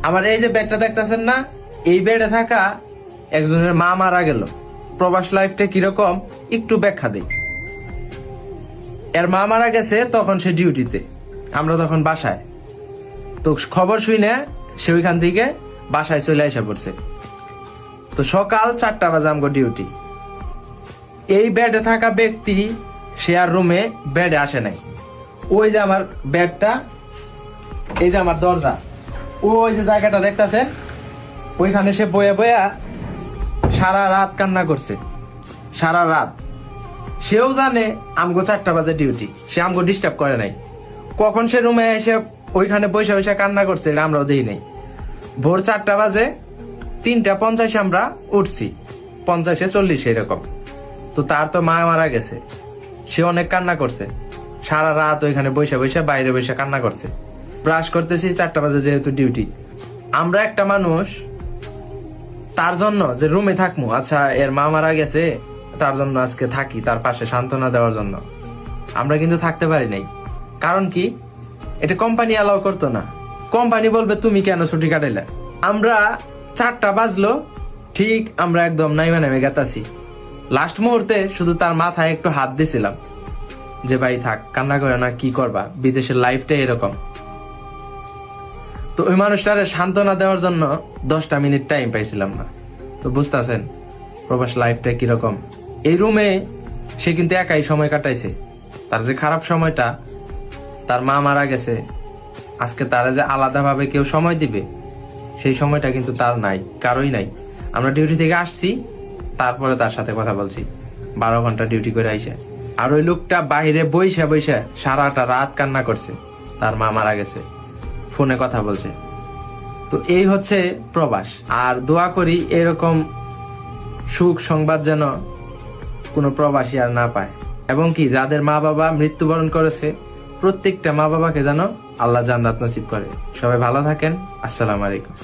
আমার এই যে বেডটা দেখতেছেন না, এই বেডে থাকা একজনের মা মারা গেল। প্রবাস লাইফটা কিরকম একটু ব্যাখ্যা দেই। এর মা মারা গেছে, তখন সে ডিউটিতে, আমরা তখন বাসায়। তো খবর শুনে সে ওইখান থেকে বাসায় চলে আসা পড়ছে। তো সকাল 4টা বাজে আমগো ডিউটি। এই বেডে থাকা ব্যক্তি সে আর রুমে বেডে আসে নাই। ওই যে আমার বেডটা, এই যে আমার দরজা, ওই যে জায়গাটা দেখতেছেন, ওইখানে সে বয়ে বয়া সারা রাত কান্না করছে। সারা রাত। সেও জানে আমগো 4টা বাজে ডিউটি, সে আমগো ডিস্টার্ব করে নাই। কখন সে রুমে এসে ওইখানে বসে বসে কান্না করছে এটা আমরাও দেখি নাই। ভোর 4টা বাজে 3:50 আমরা উঠছি, 50-40 এরকম। তো তার তো মা মারা গেছে, সে অনেক কান্না করছে। সারা রাত ওইখানে বসে বসে বাইরে বসে কান্না করছে। ব্রাশ করতেছি 4টা বাজে যেহেতু ডিউটি। আমরা একটা মানুষ, তার জন্য যে রুমে থাকবো, আচ্ছা এর মা মারা গেছে, তার জন্য আজকে থাকি, তার পাশে সান্ত্বনা দেওয়ার জন্য, আমরা কিন্তু থাকতে পারি নাই। কারণ কি, এটা কোম্পানি অ্যালাউ করতো না। কোম্পানি বলবে তুমি কেন ছুটি কাটাইলা। আমরা 4টা বাজলো ঠিক, আমরা একদম নাইমে নেমে গেতাছি। লাস্ট মুহূর্তে শুধু তার মাথায় একটু হাত দিছিলাম যে ভাই থাক, কান্না করে না, কি করবা, বিদেশের লাইফটাই এরকম। তো ওই মানুষটারে সান্ত্বনা দেওয়ার জন্য 10টা মিনিট টাইম পাইছিলাম না। তো বুঝতেছেন প্রবাস লাইফটা কিরকম। এই রুমে সে কিন্তু একাই সময় কাটাইছে। তার যে খারাপ সময়টা, তার মা মারা গেছে, আজকে তারা যে আলাদাভাবে কেউ সময় দিবে, সেই সময়টা কিন্তু তার নাই, কারোই নাই। আমরা ডিউটি থেকে আসছি, তারপরে তার সাথে কথা বলছি 12 ঘন্টা ডিউটি করে আইসে। আর ওই লোকটা বাইরে বইসা বইসা সারাটা রাত কান্না করছে, তার মা মারা গেছে, ফোনে কথা বলছে। তো এই হচ্ছে প্রবাস। আর দোয়া করি এরকম সুখ সংবাদ যেন কোনো প্রবাসী আর না পায়, এবং কি যাদের মা বাবা মৃত্যুবরণ করেছে প্রত্যেকটা মা বাবাকে যেন আল্লাহ জান্নাত নসিব করে। সবাই ভালো থাকেন। আসসালামু আলাইকুম।